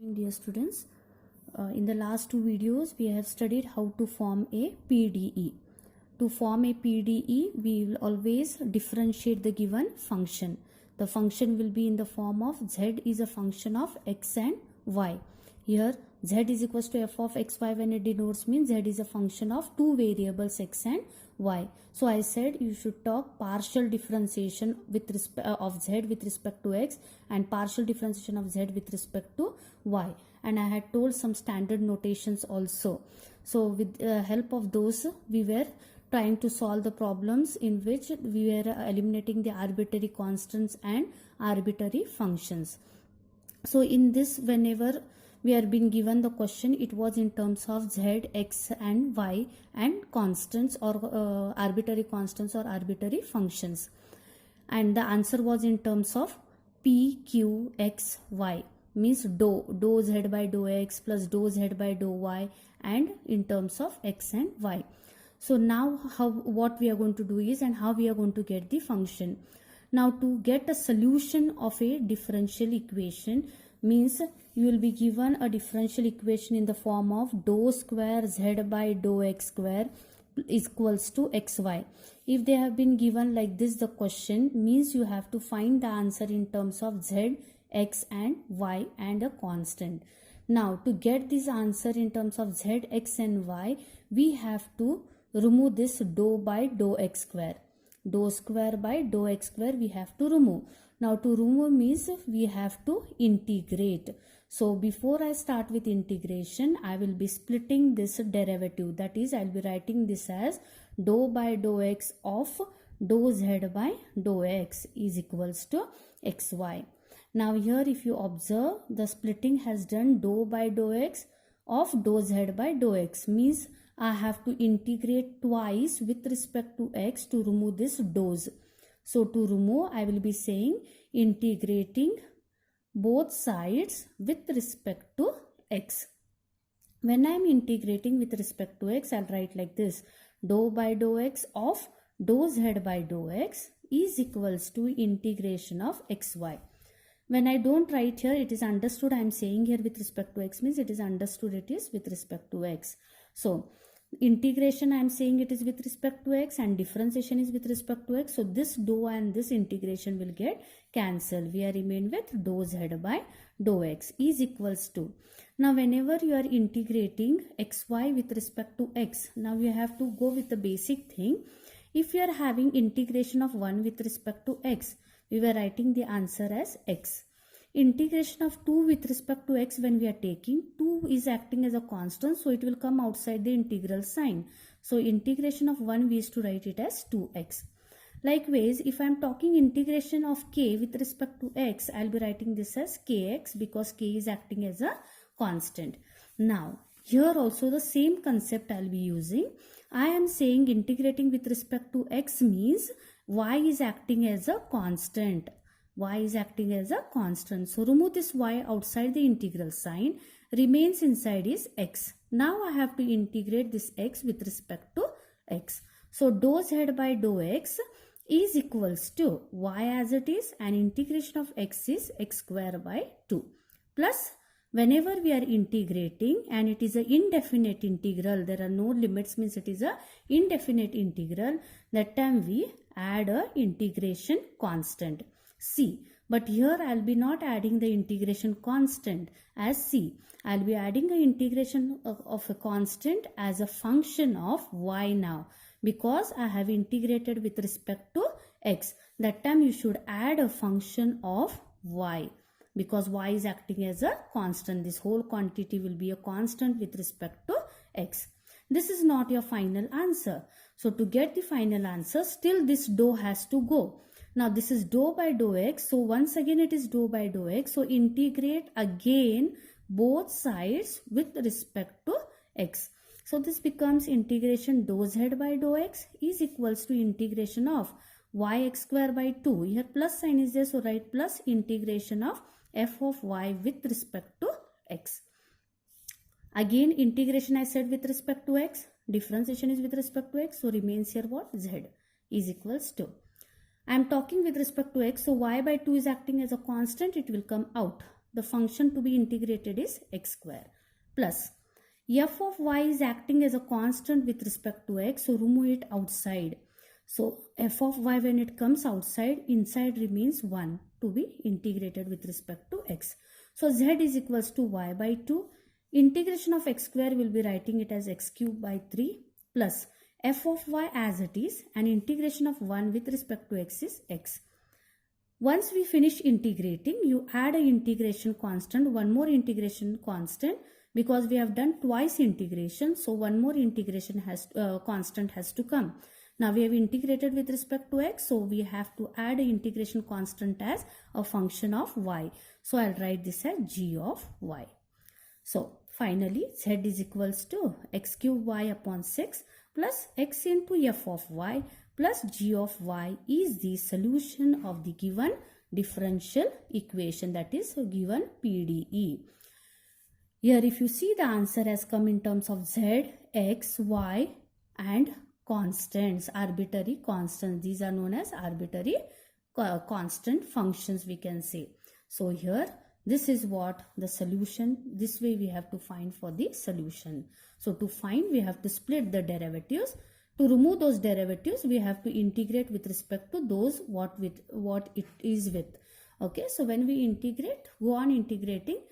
Dear students, in the last two videos we have studied how to form a PDE. To form a PDE, we will always differentiate the given function. The function will be in the form of z is a function of x and y. Here z is equals to f of xy when it denotes means z is a function of two variables x and y. So I said you should talk partial differentiation with respect of z with respect to x and partial differentiation of z with respect to y, and I had told some standard notations also. So with help of those we were trying to solve the problems in which we were eliminating the arbitrary constants and arbitrary functions. So in this, whenever we are being given the question, it was in terms of z, x and y and constants or arbitrary constants or arbitrary functions, and the answer was in terms of p, q, x, y, means dou z by dou x plus dou z by dou y, and in terms of x and y. So now what we are going to do is, and how we are going to get the function. Now to get a solution of a differential equation means you will be given a differential equation in the form of dou square z by dou x square is equals to xy. If they have been given like this, the question means you have to find the answer in terms of z, x and y and a constant. Now to get this answer in terms of z, x and y, we have to remove this dou by dou x square. Dou square by dou x square we have to remove. Now to remove means we have to integrate. So before I start with integration, I will be splitting this derivative. That is, I will be writing this as dou by dou x of dou z by dou x is equals to xy. Now here if you observe, the splitting has done dou by dou x of dou z by dou x, means I have to integrate twice with respect to x to remove this dou's. So to remove, I will be saying integrating both sides with respect to x. When I am integrating with respect to x, I will write like this: dou by dou x of dou z by dou x is equals to integration of xy. When I don't write here, it is understood I am saying here with respect to x, means it is understood it is with respect to x. So integration I am saying it is with respect to x and differentiation is with respect to x. So this dou and this integration will get cancelled. We are remain with dou z by dou x is equals to. Now whenever you are integrating xy with respect to x, now you have to go with the basic thing. If you are having integration of 1 with respect to x, we were writing the answer as x. Integration of 2 with respect to x, when we are taking, 2 is acting as a constant, so it will come outside the integral sign. So integration of 1 we used to write it as 2x. Likewise, if I am talking integration of k with respect to x, I will be writing this as kx because k is acting as a constant. Now here also the same concept I will be using. I am saying integrating with respect to x means y is acting as a constant. Y is acting as a constant. So remove this y outside the integral sign. Remains inside is x. Now I have to integrate this x with respect to x. So dou z by dou x is equals to y as it is, and integration of x is x square by 2. Plus whenever we are integrating and it is an indefinite integral, there are no limits, means it is a indefinite integral, that time we add a integration constant c. But here I will be not adding the integration constant as c. I will be adding an integration of a constant as a function of y now, because I have integrated with respect to x. That time you should add a function of y, because y is acting as a constant. This whole quantity will be a constant with respect to x. This is not your final answer. So to get the final answer, still this dou has to go. Now this is dou by dou x. So once again it is dou by dou x. So integrate again both sides with respect to x. So this becomes integration dou z by dou x is equals to integration of y x square by 2. Here plus sign is there, so write plus integration of f of y with respect to x. Again integration I said with respect to x, differentiation is with respect to x, so remains here what? Z is equals to. I am talking with respect to x, so y by 2 is acting as a constant, it will come out. The function to be integrated is x square plus f of y is acting as a constant with respect to x, so remove it outside. So f of y, when it comes outside, inside remains 1 to be integrated with respect to x. So z is equals to y by 2. Integration of x square will be writing it as x cube by 3 plus f of y as it is, and integration of 1 with respect to x is x. Once we finish integrating, you add a integration constant, one more integration constant, because we have done twice integration, so one more integration constant has to come. Now we have integrated with respect to x, so we have to add an integration constant as a function of y. So I'll write this as g of y. So finally z is equals to x cube y upon 6 plus x into f of y plus g of y is the solution of the given differential equation, that is given PDE. Here if you see, the answer has come in terms of z, x, y and constants, arbitrary constants. These are known as arbitrary constant functions, we can say. So here this is what the solution, this way we have to find for the solution. So to find, we have to split the derivatives. To remove those derivatives, we have to integrate with respect to those what it is with. Okay, so when we integrate, go on integrating.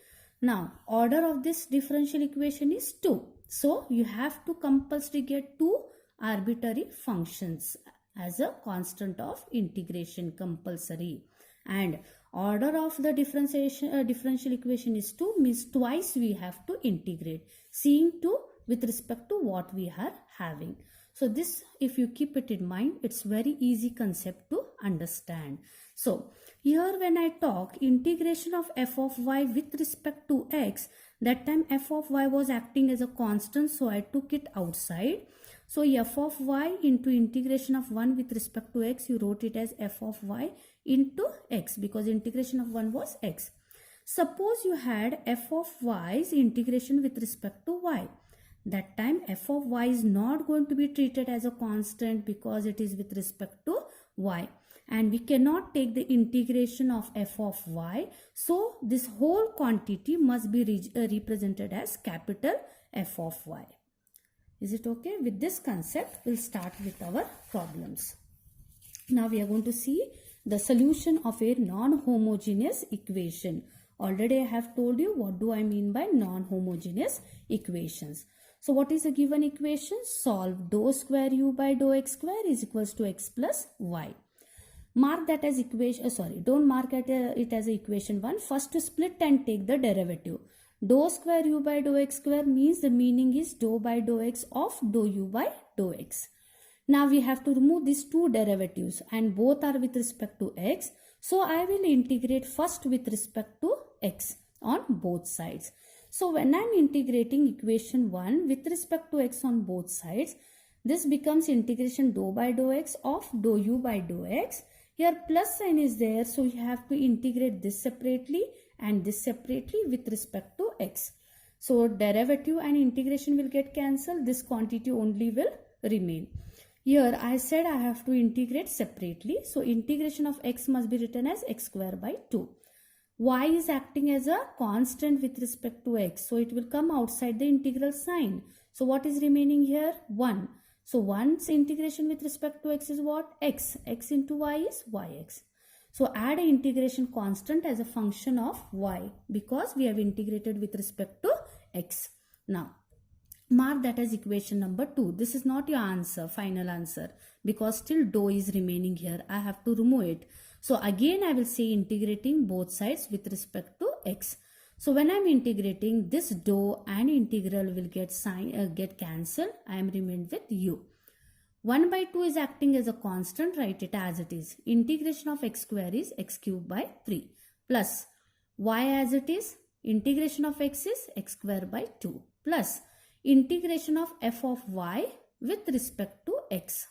Now order of this differential equation is 2. So you have to compulsory get 2 arbitrary functions as a constant of integration, compulsory. And order of the differential equation is 2, means twice we have to integrate, seeing 2 with respect to what we are having. So this, if you keep it in mind, it's very easy concept to understand. So here when I talk integration of f of y with respect to x, that time f of y was acting as a constant, so I took it outside. So f of y into integration of 1 with respect to x, you wrote it as f of y into x, because integration of 1 was x. Suppose you had f of y's integration with respect to y. That time f of y is not going to be treated as a constant because it is with respect to y. And we cannot take the integration of f of y. So this whole quantity must be represented as capital F of y. Is it okay? With this concept, we'll start with our problems. Now we are going to see the solution of a non-homogeneous equation. Already I have told you what do I mean by non-homogeneous equations. So what is a given equation? Solve dou square u by dou x square is equals to x plus y. Mark that as equation, don't mark it as equation 1. First to split and take the derivative. Dou square u by dou x square means the meaning is dou by dou x of dou u by dou x. Now we have to remove these two derivatives and both are with respect to x. So I will integrate first with respect to x on both sides. So when I am integrating equation 1 with respect to x on both sides, this becomes integration dou by dou x of dou u by dou x. Here plus sign is there, so you have to integrate this separately and this separately with respect to x. So derivative and integration will get cancelled. This quantity only will remain. Here I said I have to integrate separately. So integration of x must be written as x square by 2. Y is acting as a constant with respect to x. So it will come outside the integral sign. So what is remaining here? 1. So 1's integration with respect to x is what? X. X into y is yx. So add an integration constant as a function of y because we have integrated with respect to x. Now mark that as equation number 2. This is not your answer, final answer, because still dou is remaining here. I have to remove it. So again I will say integrating both sides with respect to x. So when I am integrating, this dou and integral will get cancelled. I am remained with u. 1 by 2 is acting as a constant, write it as it is. Integration of x square is x cube by 3 plus y as it is. Integration of x is x square by 2 plus integration of f of y with respect to x.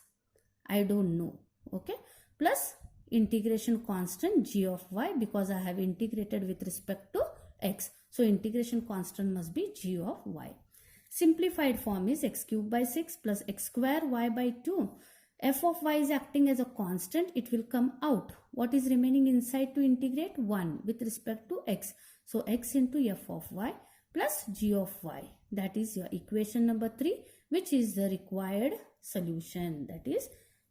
I don't know. Okay. Plus integration constant g of y because I have integrated with respect to x. So integration constant must be g of y. Simplified form is x cube by 6 plus x square y by 2. F of y is acting as a constant. It will come out. What is remaining inside to integrate? 1 with respect to x. So x into f of y plus g of y. That is your equation number 3, which is the required solution. That is,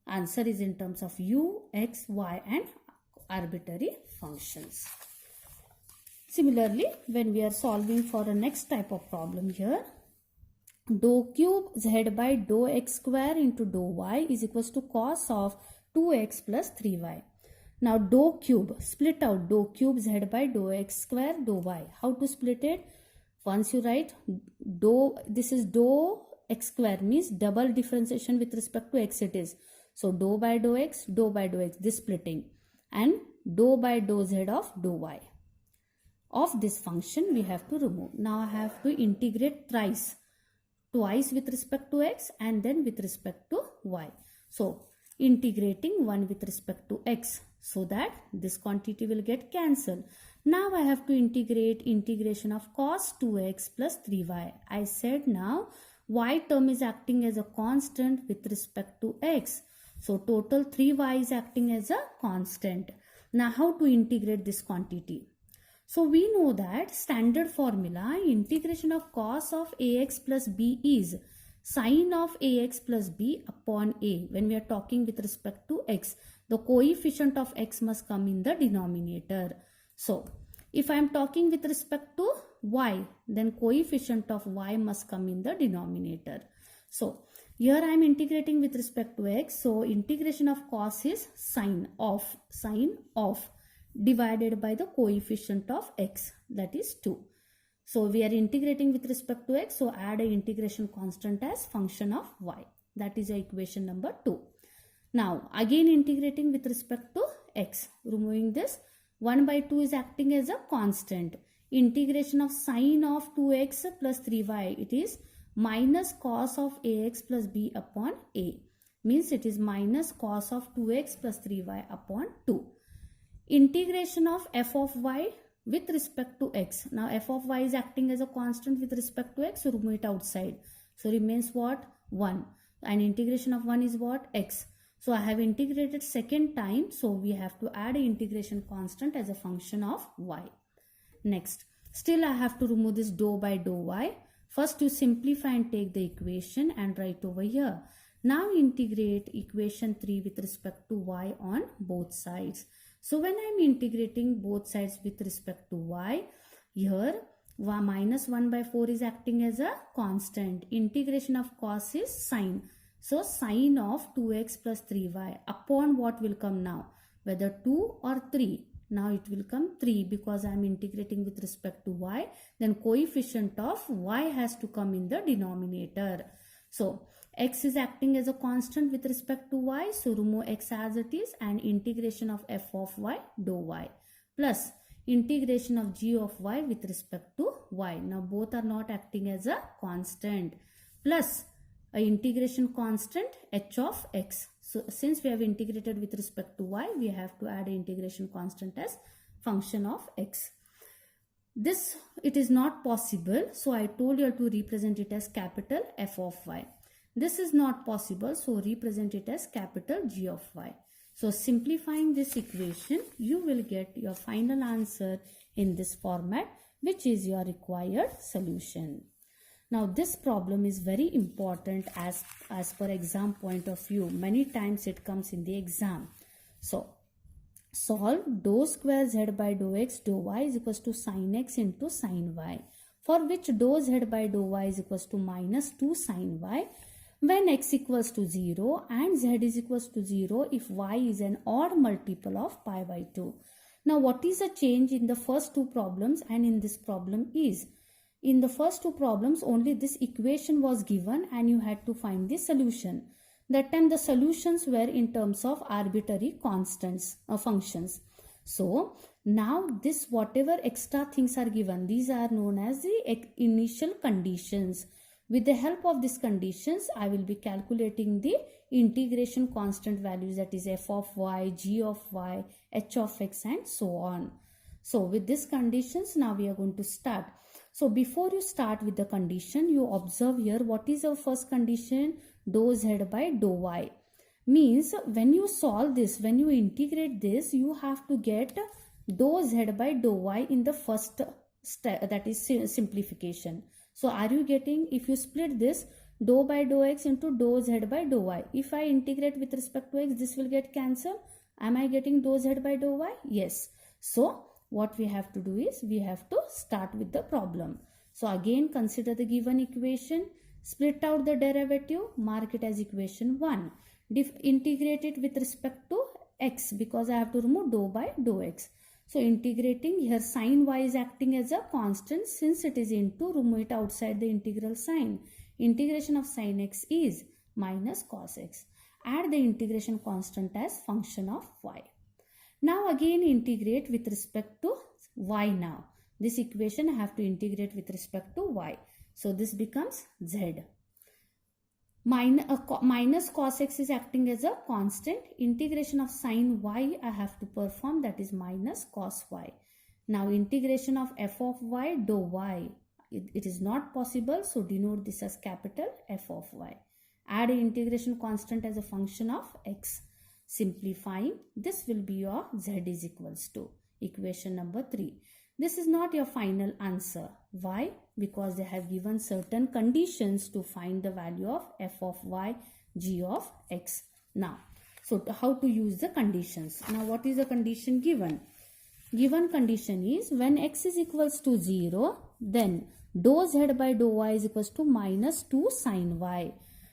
answer is in terms of u, x, y and arbitrary functions. Similarly, when we are solving for a next type of problem here, dou cube z by dou x square into dou y is equals to cos of 2x plus 3y. Now dou cube, split out dou cube z by dou x square dou y. How to split it? Once you write dou, this is dou x square means double differentiation with respect to x it is. So dou by dou x, this splitting, and dou by dou z of dou y. Of this function we have to remove. Now I have to integrate twice with respect to x and then with respect to y. So integrating one with respect to x so that this quantity will get cancelled. Now I have to integrate integration of cos 2x plus 3y. I said now y term is acting as a constant with respect to x. So total 3y is acting as a constant. Now how to integrate this quantity? So we know that standard formula integration of cos of ax plus b is sine of ax plus b upon a. When we are talking with respect to x, the coefficient of x must come in the denominator. So if I am talking with respect to y, then coefficient of y must come in the denominator. So here I am integrating with respect to x. So integration of cos is sine of divided by the coefficient of x, that is 2. So we are integrating with respect to x, so add a integration constant as function of y. That is equation number 2. Now again integrating with respect to x, removing this, 1 by 2 is acting as a constant. Integration of sine of 2x plus 3y, it is minus cos of ax plus b upon a. Means it is minus cos of 2x plus 3y upon 2. Integration of f of y with respect to x. Now f of y is acting as a constant with respect to x, so remove it outside. So remains what? 1. And integration of 1 is what? X. So I have integrated second time, so we have to add a integration constant as a function of y. Next, still I have to remove this dou by dou y. First you simplify and take the equation and write over here. Now integrate equation 3 with respect to y on both sides. So when I am integrating both sides with respect to y, here minus 1 by 4 is acting as a constant. Integration of cos is sine. So sine of 2x plus 3y upon what will come now? Whether 2 or 3. Now it will come 3 because I am integrating with respect to y. Then coefficient of y has to come in the denominator. So x is acting as a constant with respect to y, so remove x as it is and integration of f of y dou y plus integration of g of y with respect to y. Now both are not acting as a constant, plus a integration constant h of x. So since we have integrated with respect to y, we have to add an integration constant as function of x. This it is not possible, so I told you to represent it as capital F of y. This is not possible, so represent it as capital G of y. So simplifying this equation, you will get your final answer in this format, which is your required solution. Now this problem is very important as per exam point of view. Many times it comes in the exam. So solve dou square z by dou x dou y is equals to sin x into sin y, for which dou z by dou y is equals to minus 2 sin y when x equals to 0 and z is equals to 0 if y is an odd multiple of pi by 2. Now what is the change in the first two problems and in this problem is, in the first two problems only this equation was given and you had to find the solution. That time the solutions were in terms of arbitrary constants or functions. So now this whatever extra things are given, these are known as the initial conditions. With the help of these conditions, I will be calculating the integration constant values, that is f of y, g of y, h of x and so on. So with these conditions, now we are going to start. So before you start with the condition, you observe here what is our first condition, dou z by dou y. Means when you solve this, when you integrate this, you have to get dou z by dou y in the first that is simplification. So are you getting, if you split this dou by dou x into dou z by dou y, if I integrate with respect to x, this will get cancelled. Am I getting dou z by dou y? Yes. So what we have to do is we have to start with the problem. So again consider the given equation, split out the derivative, mark it as equation 1. Integrate it with respect to x because I have to remove dou by dou x. So integrating here, sin y is acting as a constant since it is into, remove it outside the integral sign. Integration of sin x is minus cos x. Add the integration constant as function of y. Now again integrate with respect to y now. This equation I have to integrate with respect to y. So this becomes z. Minus cos x is acting as a constant. Integration of sin y I have to perform, that is minus cos y. Now integration of f of y dou y. It is not possible, so denote this as capital F of y. Add an integration constant as a function of x. Simplifying, this will be your z is equals to equation number 3. This is not your final answer. Why? Because they have given certain conditions to find the value of f of y, g of x. Now, so how to use the conditions? Now, what is the condition given? Given condition is when x is equals to 0, then dou z by dou y is equals to minus 2 sin y.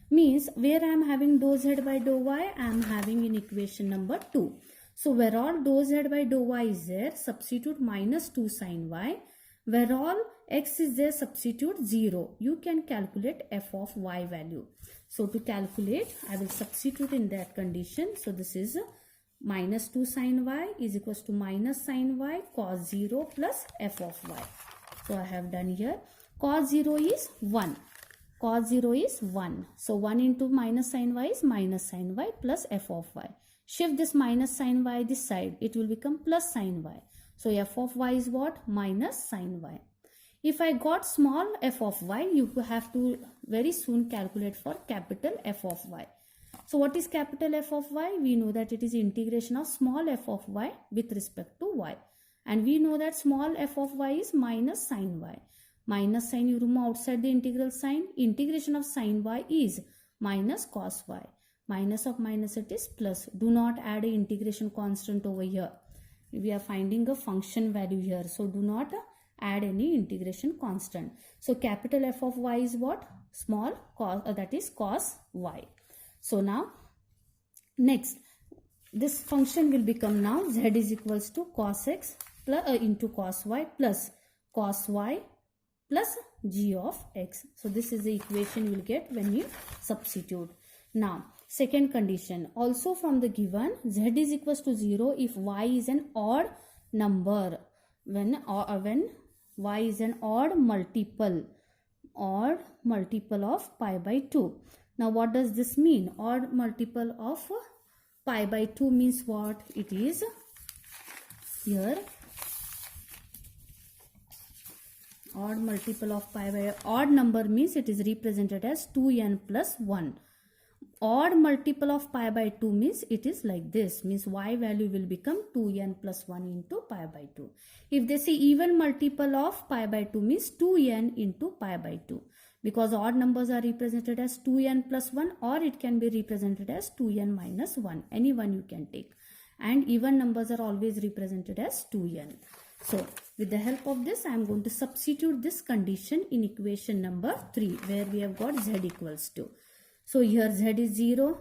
Means where I am having dou z by dou y, I am having in equation number 2. So where all dou z by dou y is there, substitute minus 2 sin y. Where all x is there, substitute 0. You can calculate f of y value. So to calculate, I will substitute in that condition. So this is minus 2 sin y is equals to minus sin y cos 0 plus f of y. So I have done here. Cos 0 is 1. Cos 0 is 1. So 1 into minus sin y is minus sin y plus f of y. Shift this minus sin y this side. It will become plus sin y. So f of y is what? Minus sin y. If I got small f of y, you have to very soon calculate for capital F of y. So what is capital F of y? We know that it is integration of small f of y with respect to y. And we know that small f of y is minus sin y. Minus sign you remove outside the integral sign. Integration of sin y is minus cos y. Minus of minus it is plus. Do not add an integration constant over here. We are finding a function value here. So do not add any integration constant. So capital F of y is what? Small cos, that is cos y. So now next this function will become now z is equals to cos x plus into cos y plus cos y plus g of x. So this is the equation you will get when you substitute. Now second condition, also from the given z is equals to 0 if y is an odd number. When y is an odd multiple of pi by 2. Now what does this mean? Odd multiple of pi by 2 means what? It is here odd multiple of pi by odd number means it is represented as 2n plus 1. Odd multiple of pi by 2 means it is like this, means y value will become 2n plus 1 into pi by 2. If they say even multiple of pi by 2 means 2n into pi by 2, because odd numbers are represented as 2n plus 1 or it can be represented as 2n minus 1. Any one you can take. And even numbers are always represented as 2n. So with the help of this I am going to substitute this condition in equation number 3 where we have got z equals to. So here z is 0,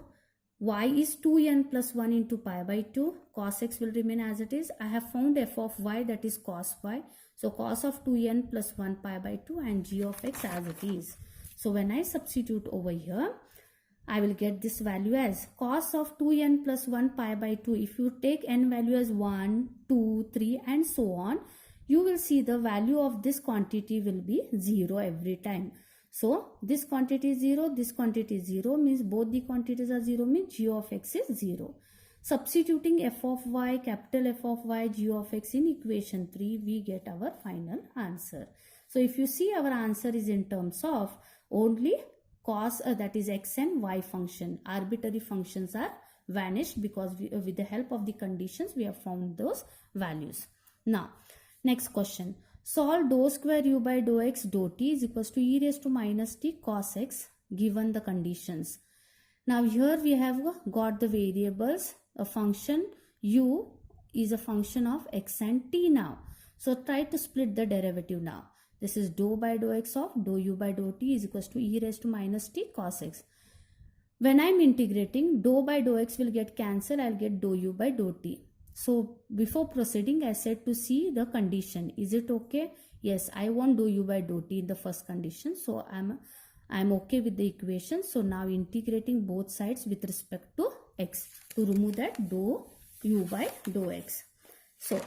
y is 2n plus 1 into pi by 2, cos x will remain as it is. I have found f of y, that is cos y. So cos of 2n plus 1 pi by 2 and g of x as it is. So when I substitute over here, I will get this value as cos of 2n plus 1 pi by 2. If you take n value as 1, 2, 3 and so on, you will see the value of this quantity will be 0 every time. So this quantity is 0, this quantity is 0 means both the quantities are 0 means g of x is 0. Substituting f of y, capital F of y, g of x in equation 3, we get our final answer. So if you see our answer is in terms of only cos that is x and y function. Arbitrary functions are vanished because with the help of the conditions we have found those values. Now next question. Solve dou square u by dou x dou t is equals to e raised to minus t cos x given the conditions. Now here we have got the variables. A function u is a function of x and t now. So try to split the derivative now. This is dou by dou x of dou u by dou t is equals to e raised to minus t cos x. When I am integrating, dou by dou x will get cancelled. I will get dou u by dou t. So before proceeding, I said to see the condition. Is it okay? Yes, I want dou u by dou t in the first condition. So I'm okay with the equation. So now integrating both sides with respect to x to remove that dou u by dou x. So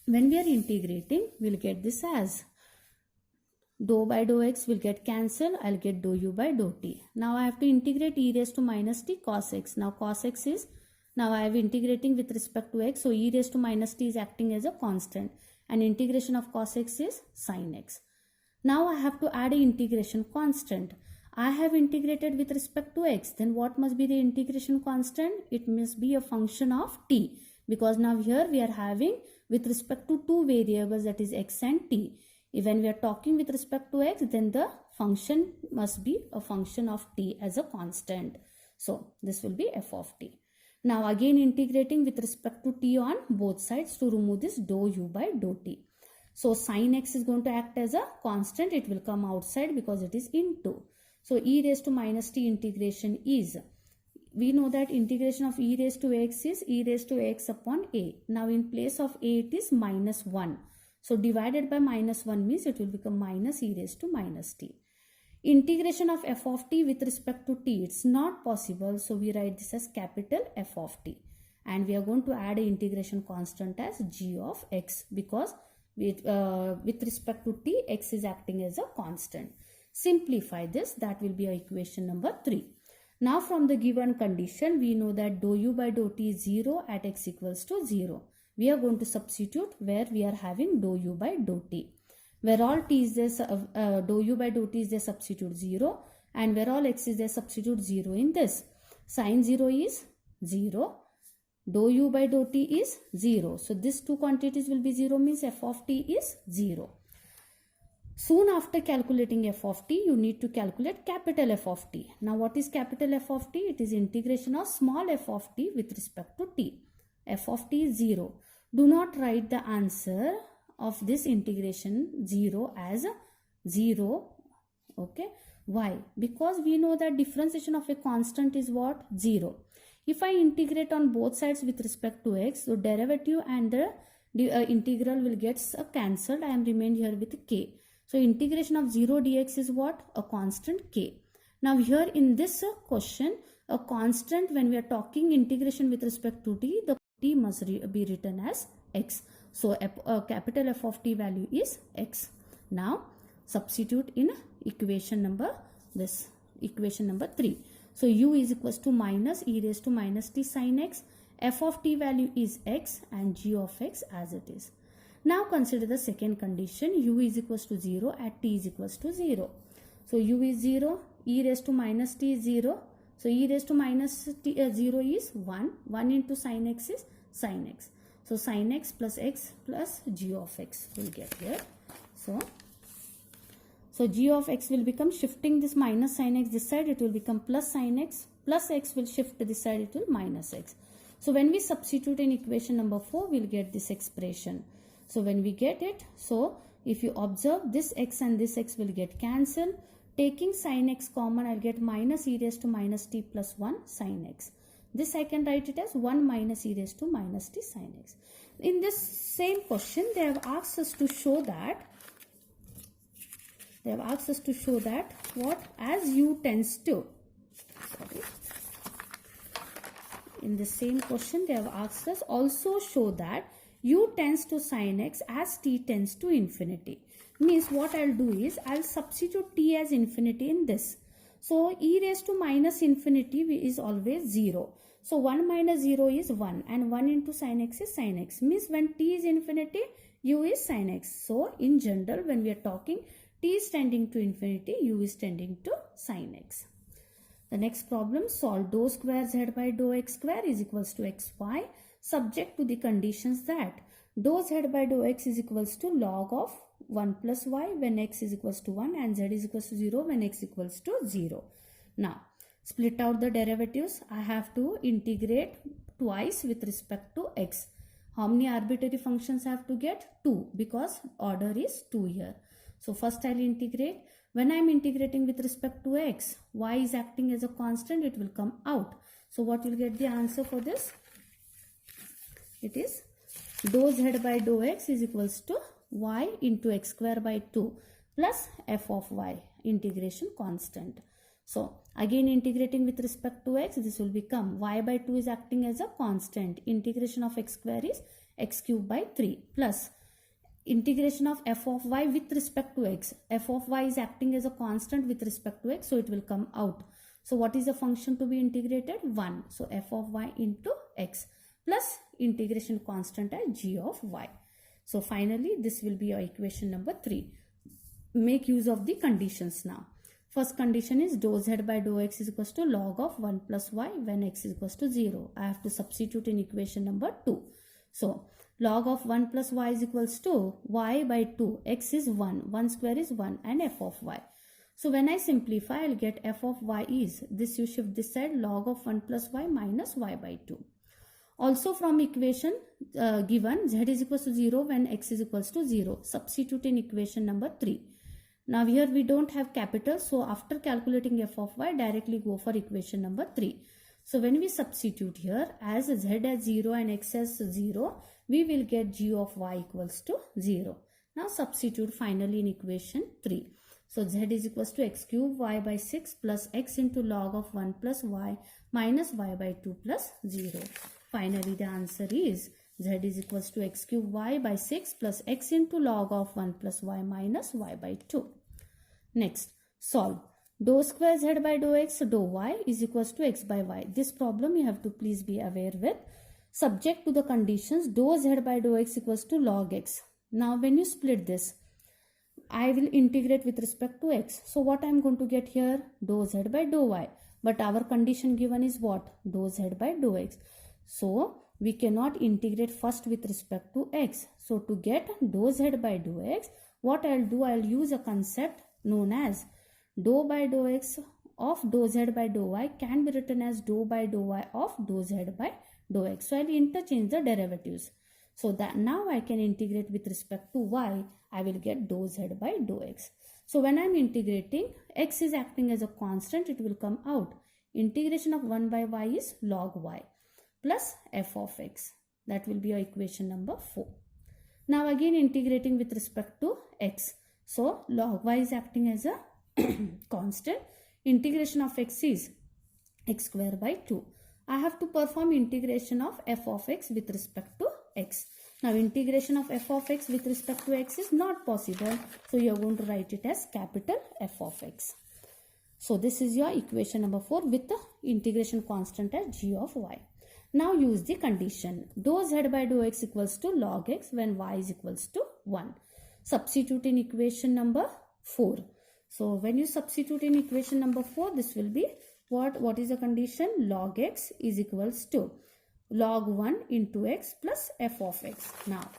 when we are integrating, we'll get this as dou by dou x will get cancelled. I'll get dou u by dou t. Now I have to integrate e raised to minus t cos x. Now cos x is, now I am integrating with respect to x. So e raised to minus t is acting as a constant. And integration of cos x is sin x. Now I have to add an integration constant. I have integrated with respect to x. Then what must be the integration constant? It must be a function of t. Because now here we are having with respect to two variables, that is x and t. When we are talking with respect to x, then the function must be a function of t as a constant. So this will be f of t. Now again integrating with respect to t on both sides to remove this dou u by dou t. So sin x is going to act as a constant. It will come outside because it is into. So e raised to minus t integration is, we know that integration of e raised to x is e raised to x upon a. Now in place of a it is minus 1. So divided by minus 1 means it will become minus e raised to minus t. Integration of f of t with respect to t, it's not possible. So we write this as capital F of t. And we are going to add an integration constant as g of x because with respect to t, x is acting as a constant. Simplify this, that will be our equation number 3. Now from the given condition, we know that dou u by dou t is 0 at x equals to 0. We are going to substitute where we are having dou u by dou t. Where all t is there, dou u by dou t is there, substitute 0. And where all x is there, substitute 0 in this. Sin 0 is 0. Dou u by dou t is 0. So these two quantities will be 0 means f of t is 0. Soon after calculating f of t, you need to calculate capital F of t. Now what is capital F of t? It is integration of small f of t with respect to t. F of t is 0. Do not write the answer of this integration 0 as 0. Okay. Why? Because we know that differentiation of a constant is what? 0. If I integrate on both sides with respect to x, so derivative and the integral will get cancelled. I am remained here with k. So integration of 0 dx is what? A constant k. Now here in this question, a constant, when we are talking integration with respect to t, the t must be written as x. So capital F of t value is x. Now substitute in equation number 3. So u is equals to minus e raised to minus t sin x. F of t value is x and g of x as it is. Now consider the second condition. U is equals to 0 at t is equals to 0. So u is 0, e raised to minus t is 0. So e raised to minus t 0 is 1. 1 into sin x is sin x. So sin x plus g of x will get here. So g of x will become, shifting this minus sin x this side, it will become plus sin x. Plus x will shift this side, it will minus x. So when we substitute in equation number 4, we'll get this expression. So when we get it, so if you observe, this x and this x will get cancelled. Taking sin x common, I'll get minus e raised to minus t plus 1 sin x. This I can write it as 1 minus e raised to minus t sin x. In this same question, they have asked us to show that what, as u tends to, in the same question they have asked us also show that u tends to sin x as t tends to infinity. Means what I'll do is I'll substitute t as infinity in this. So e raised to minus infinity is always 0. So 1 minus 0 is 1 and 1 into sin x is sin x. Means when t is infinity, u is sin x. So in general, when we are talking t is tending to infinity, u is tending to sin x. The next problem, solve dou square z by dou x square is equals to xy, subject to the conditions that dou z by dou x is equals to log of 1 plus y when x is equals to 1 and z is equals to 0 when x equals to 0. Now split out the derivatives. I have to integrate twice with respect to x. How many arbitrary functions I have to get? 2, because order is 2 here. So first I'll integrate. When I'm integrating with respect to x, y is acting as a constant, it will come out. So what will get the answer for this? It is dou z by dou x is equals to y into x square by 2 plus f of y, integration constant. So again integrating with respect to x, this will become y by 2 is acting as a constant. Integration of x square is x cube by 3 plus integration of f of y with respect to x. F of y is acting as a constant with respect to x, so it will come out. So what is the function to be integrated? 1. So f of y into x plus integration constant as g of y. So finally this will be your equation number 3. Make use of the conditions now. First condition is dou z by dou x is equals to log of 1 plus y when x is equals to 0. I have to substitute in equation number 2. So log of 1 plus y is equals to y by 2. X is 1. 1 square is 1 and f of y. So when I simplify, I'll get f of y is, this you shift this side, log of 1 plus y minus y by 2. Also from equation given z is equals to 0 when x is equals to 0. Substitute in equation number 3. Now here we don't have capital, so after calculating f of y, directly go for equation number 3. So when we substitute here, as z as 0 and x as 0, we will get g of y equals to 0. Now substitute finally in equation 3. So z is equals to x cube y by 6 plus x into log of 1 plus y minus y by 2 plus 0. Finally the answer is z is equals to x cube y by 6 plus x into log of 1 plus y minus y by 2. Next, solve. Dou square z by dou x dou y is equals to x by y. This problem you have to please be aware with. Subject to the conditions, dou z by dou x equals to log x. Now when you split this, I will integrate with respect to x. So what I am going to get here? Dou z by dou y. But our condition given is what? Dou z by dou x. So we cannot integrate first with respect to x. So to get dou z by dou x, what I'll do, I'll use a concept known as dou by dou x of dou z by dou y can be written as dou by dou y of dou z by dou x. So I'll interchange the derivatives. So that now I can integrate with respect to y, I will get dou z by dou x. So when I'm integrating, x is acting as a constant, it will come out. Integration of 1 by y is log y plus f of x. That will be your equation number 4. Now again integrating with respect to x. So log y is acting as a constant. Integration of x is x square by 2. I have to perform integration of f of x with respect to x. Now integration of f of x with respect to x is not possible. So you are going to write it as capital F of x. So this is your equation number 4 with the integration constant as g of y. Now use the condition. Dou z by dou x equals to log x when y is equals to 1. Substitute in equation number 4. So when you substitute in equation number 4, this will be what is the condition? Log x is equals to log 1 into x plus f of x. Now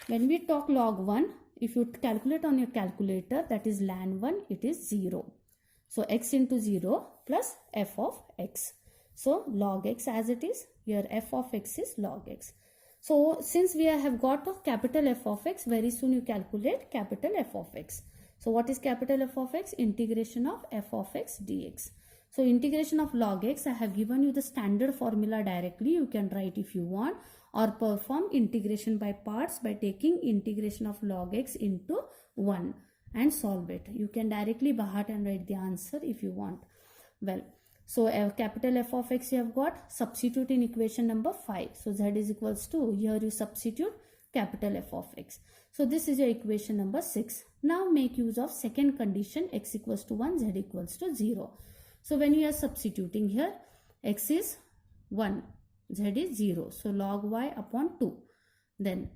when we talk log 1, if you calculate on your calculator, that is ln 1, it is 0. So x into 0 plus f of x. So log x as it is, here f of x is log x. So since we have got a capital F of x, very soon you calculate capital F of x. So what is capital F of x? Integration of f of x dx. So integration of log x, I have given you the standard formula directly. You can write if you want, or perform integration by parts by taking integration of log x into 1 and solve it. You can directly by heart and write the answer if you want. Well, so capital F of x you have got, substitute in equation number 5. So z is equals to, here you substitute capital F of x. So this is your equation number 6. Now make use of second condition, x equals to 1, z equals to 0. So when you are substituting here, x is 1, z is 0. So log y upon 2. Then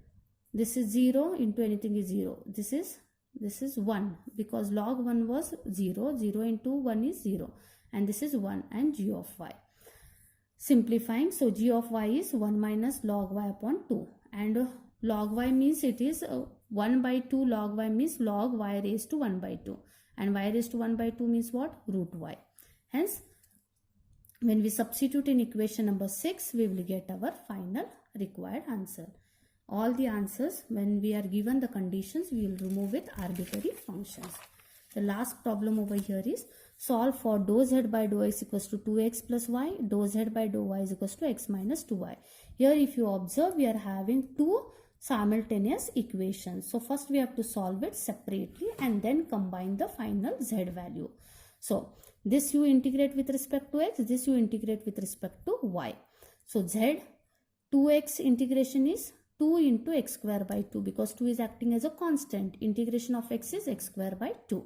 this is 0 into anything is 0. This is 1 because log 1 was 0. 0 into 1 is 0. And this is 1 and g of y. Simplifying, so g of y is 1 minus log y upon 2. And log y means it is 1 by 2 log y means log y raised to 1 by 2. And y raised to 1 by 2 means what? Root y. Hence, when we substitute in equation number 6, we will get our final required answer. All the answers, when we are given the conditions, we will remove with arbitrary functions. The last problem over here is solve for dou z by dou x equals to 2x plus y, dou z by dou y is equals to x minus 2y. Here if you observe, we are having two simultaneous equations. So first we have to solve it separately and then combine the final z value. So this you integrate with respect to x, this you integrate with respect to y. So z 2x integration is 2 into x square by 2 because 2 is acting as a constant. Integration of x is x square by 2.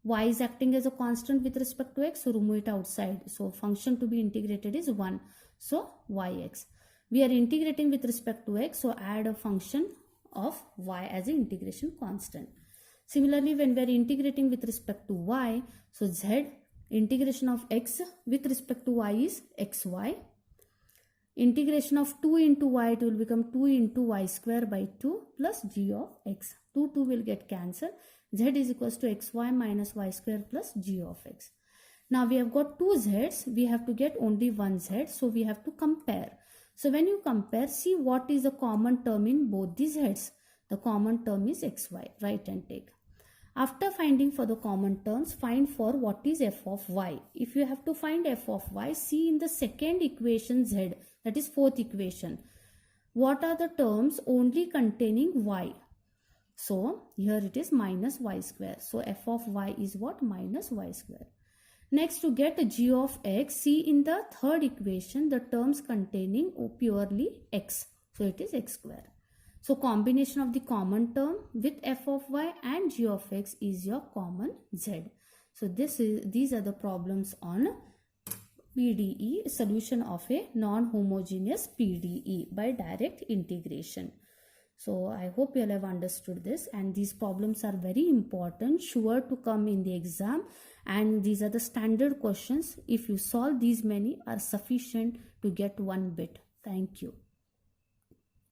Y is acting as a constant with respect to x, so remove it outside. So function to be integrated is 1. So yx. We are integrating with respect to x, so add a function of y as an integration constant. Similarly, when we are integrating with respect to y, so z integration of x with respect to y is xy. Integration of 2 into y, it will become 2 into y square by 2 plus g of x. 2 will get cancelled. Z is equals to xy minus y square plus g of x. Now we have got two z's. We have to get only one z. So we have to compare. So when you compare, see what is the common term in both the z's. The common term is xy. Write and take. After finding for the common terms, find for what is f of y. If you have to find f of y, see in the second equation z, that is fourth equation. What are the terms only containing y? So here it is minus y square. So f of y is what? Minus y square. Next, to get g of x, see in the third equation the terms containing purely x. So it is x square. So combination of the common term with f of y and g of x is your common z. So these are the problems on PDE, solution of a non-homogeneous PDE by direct integration. So I hope you all have understood this, and these problems are very important, sure to come in the exam, and these are the standard questions. If you solve these many are sufficient to get one bit. Thank you.